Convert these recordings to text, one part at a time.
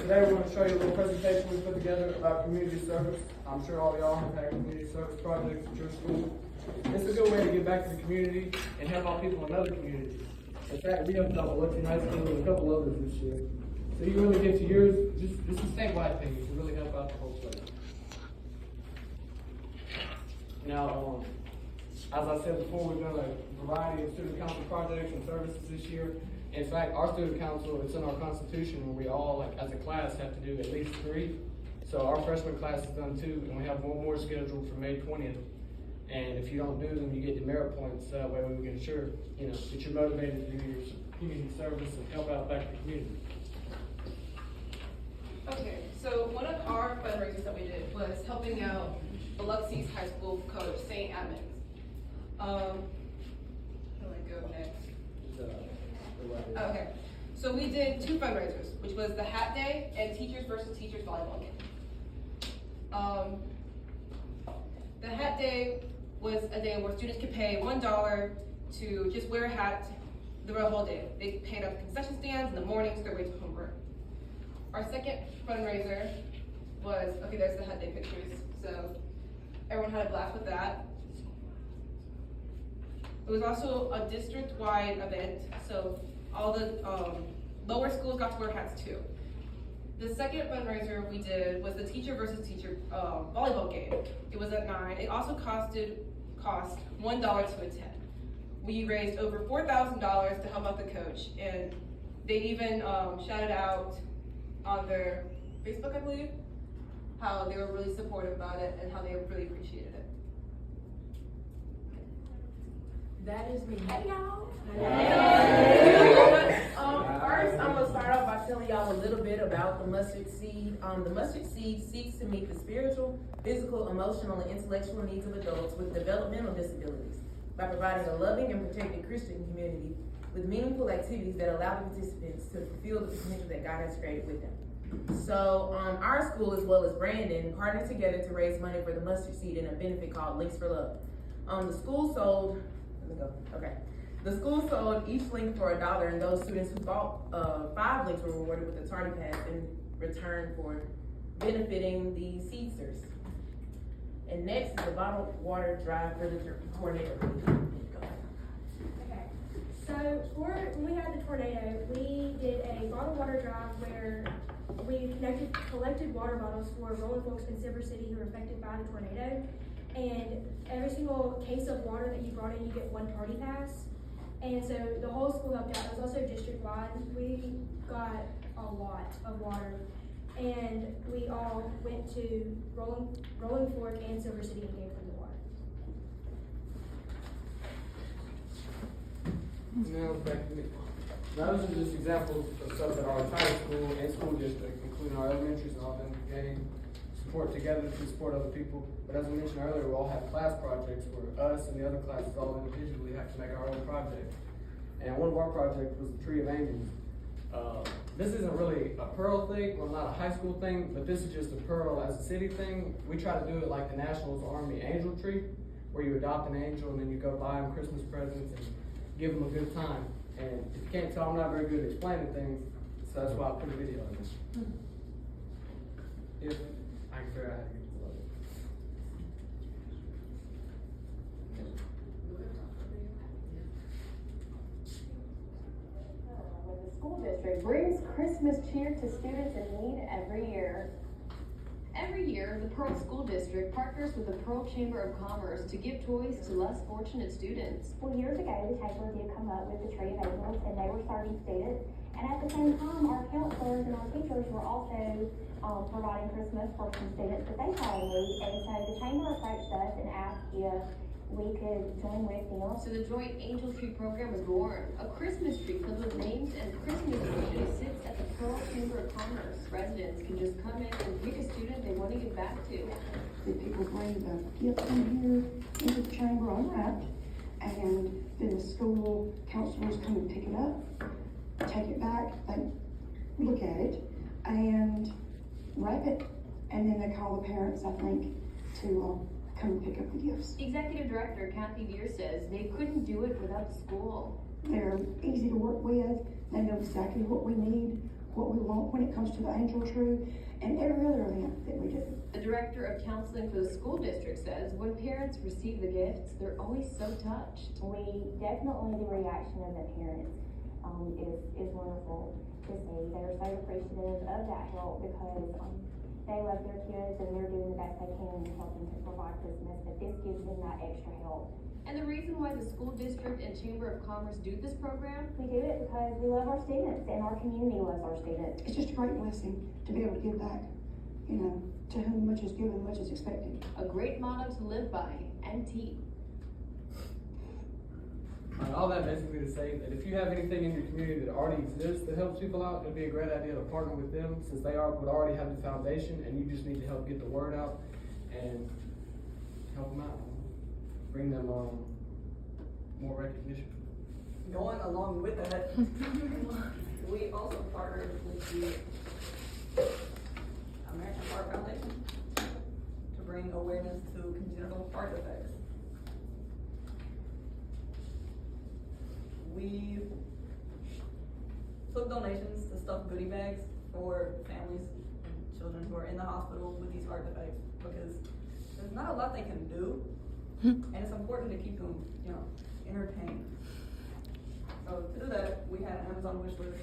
today we're going to show you a little presentation we put together about community service. I'm sure all of y'all have had community service projects at your school. It's a good way to give back to the community and help out people in other communities. In fact, we have done Biloxi High School and a couple others this year. So you really get to yours, just a statewide thing to really help out the whole place. Now, as I said before, we've done a variety of student council projects and services this year. In fact, our student council, it's in our constitution where we all, as a class, have to do at least 3. So our freshman class has done 2, and we have one more scheduled for May 20th. And if you don't do them, you get demerit points. That way we can ensure, that you're motivated to do your community service and help out back the community. Okay, so one of our fundraisers that we did was helping out Biloxi's high school coach, St. Edmunds. Where do I go next? Okay, so we did 2 fundraisers, which was the Hat Day and Teachers versus Teachers volleyball game. The Hat Day was a day where students could pay $1 to just wear a hat the whole day. They paid at the concession stands in the mornings, their way to homework. Our second fundraiser was, okay, there's the Hat Day pictures, so everyone had a blast with that. It was also a district-wide event, so all the lower schools got to wear hats too. The second fundraiser we did was the teacher versus teacher volleyball game. It was at 9. It also cost $1 to attend. We raised over $4,000 to help out the coach, and they even shouted out on their Facebook, I believe, how they were really supportive about it and how they really appreciated it. That is me. Hey, y'all. First, I'm going to start off by telling y'all a little bit about the mustard seed. The mustard seed seeks to meet the spiritual, physical, emotional, and intellectual needs of adults with developmental disabilities by providing a loving and protected Christian community with meaningful activities that allow the participants to fulfill the potential that God has created with them. So, our school, as well as Brandon, partnered together to raise money for the mustard seed in a benefit called Links for Love. The school sold The school sold each link for $1, and those students who bought 5 links were rewarded with a tardy pass in return for benefiting the seedsters. And next is the bottled water drive for the tornado. Okay, so when we had the tornado, we did a bottled water drive where we collected water bottles for Rolling Forks and Silver City who were affected by the tornado. And every single case of water that you brought in, you get 1 tardy pass. And so the whole school helped out. It was also district-wide. We got a lot of water. And we all went to Rolling Fork and Silver City and gave them the water. Now, back to me. Now, those are just examples of stuff that our entire school and school district, including our elementaries and all them, getting support together to support other people. But as we mentioned earlier, we all have class projects where us and the other classes all individually have to make our own project. And one of our projects was the Tree of Angels. This isn't really a Pearl thing, well, not a high school thing, but this is just a Pearl as a city thing. We try to do it like the Nationals Army Angel Tree, where you adopt an angel and then you go buy them Christmas presents and give them a good time. And if you can't tell, I'm not very good at explaining things, so that's why I put a video on this. If I can figure out how to get it to load. The school district brings Christmas cheer to students in need every year. Every year, the Pearl School District partners with the Pearl Chamber of Commerce to give toys to less fortunate students. Well, years ago, the chamber did come up with the Tree of Angels, and they were serving students. And at the same time, our counselors and our teachers were also providing Christmas for some students that they had in need. And so the chamber approached us and asked if we could join with them. So the Joint Angel Tree program was born. A Christmas tree filled with names and Christmas wishes sits at the Pearl Chamber of Commerce. Residents can just come in and pick a student they want to give back to. The people bring the gifts in here into the chamber unwrapped, and then the school counselors come and pick it up, take it back, they look at it, and wrap it, and then they call the parents, I think, to come and pick up the gifts. Executive Director Kathy Deere says they couldn't do it without the school. They're easy to work with, they know exactly what we need, what we want when it comes to the Angel Tree and every other event that we do. The director of counseling for the school district says when parents receive the gifts, they're always so touched. We definitely, the reaction of the parents, is wonderful to see. They're so appreciative of that help because, they love their kids and they're doing the best they can in helping to provide Christmas, but this gives them that extra help. And the reason why the school district and Chamber of Commerce do this program, We do it because we love our students and our community loves our students. It's just a great blessing to be able to give back, you know, to whom much is given, much is expected. a great motto to live by, and T. All that basically to say that if you have anything in your community that already exists that helps people out, it'd be a great idea to partner with them since they would already have the foundation and you just need to help get the word out and help them out. Bring them more recognition. Going along with that, we also partnered with the American Heart Foundation to bring awareness to congenital heart defects. We took donations to stuff goodie bags for families and children who are in the hospital with these heart defects because there's not a lot they can do, and it's important to keep them, entertained. So to do that, we had an Amazon wish list,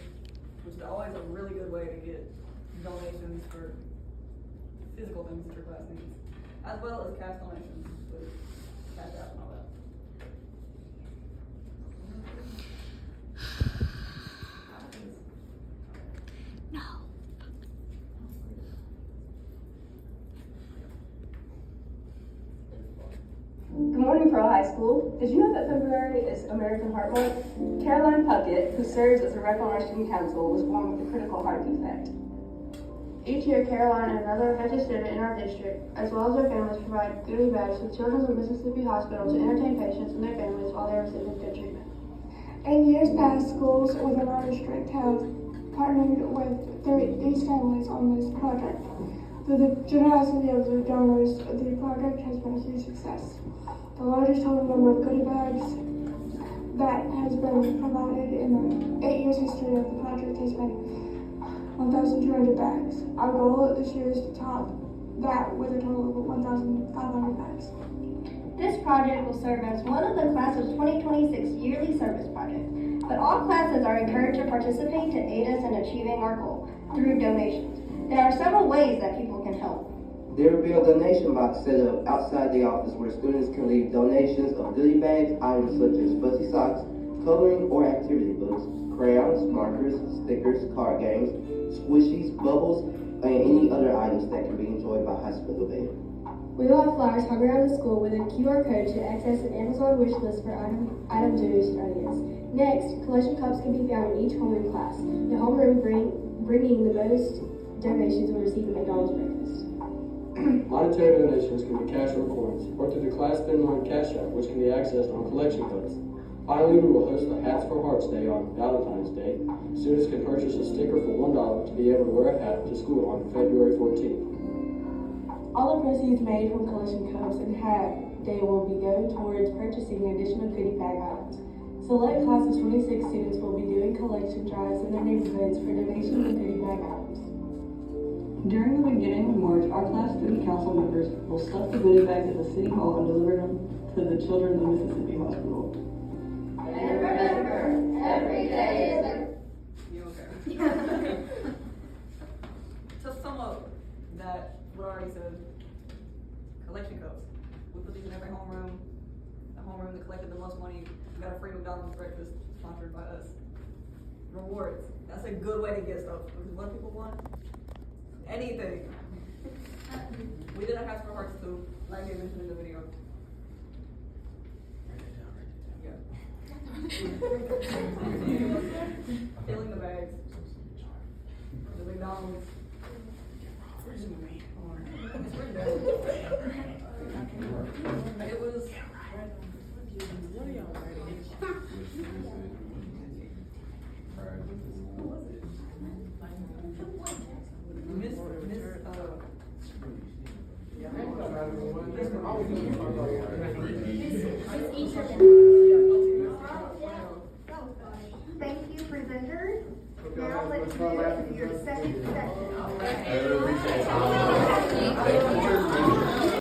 which is always a really good way to get donations for physical things that your class needs, as well as cash donations with Cash App and all that. Good morning, Pearl High School. Did you know that February is American Heart Month? Caroline Puckett, who serves as a rep on our student council, was born with a critical heart defect. Each year, Caroline and another affected student in our district, as well as their families, provide goodie bags to Children's of Mississippi Hospital to entertain patients and their families while they are receiving good treatment. In years past, schools within our district have partnered with these families on this project. Through the generosity of the donors, the project has been a huge success. The largest total number of goodie bags that has been provided in the 8 years history of the project has been 1,200 bags. Our goal this year is to top that with a total of 1,500 bags. This project will serve as one of the class of 2026 yearly service projects, but all classes are encouraged to participate to aid us in achieving our goal through donations. There are several ways that people can help. There will be a donation box set up outside the office where students can leave donations of goodie bags, items such as fuzzy socks, coloring or activity books, crayons, markers, stickers, card games, squishies, bubbles, and any other items that can be enjoyed by high school event. We will have flyers hung around the school with a QR code to access an Amazon wish list for item donation ideas. Next, collection cups can be found in each homeroom class. The homeroom bringing the most donations will receive a McDonald's breakfast. Monetary donations can be cash or coins, or through the Class Spend Line Cash App, which can be accessed on collection cups. Finally, we will host the Hats for Hearts Day on Valentine's Day. Students can purchase a sticker for $1 to be able to wear a hat to school on February 14th. All the proceeds made from collection cups and hat day will be going towards purchasing additional goodie bag items. Select class of 26 students will be doing collection drives in their neighborhoods for donations of goodie bag items. During the beginning of March, our class student council members will stuff the goodie bags at the city hall and deliver them to the Children's of Mississippi Hospital. And remember, every day is a... You okay? To sum up that, what I already said, collection cups. We put these in every homeroom. The homeroom that collected the most money got a free McDonald's breakfast sponsored by us. Rewards. That's a good way to get stuff because what do people want? Anything. We did a Hats for Hearts too, like I mentioned in the video. Filling the bags. The McDonald's. It's written down. It was. Who was it? Miss, Yeah, I think that's right. It's each of them.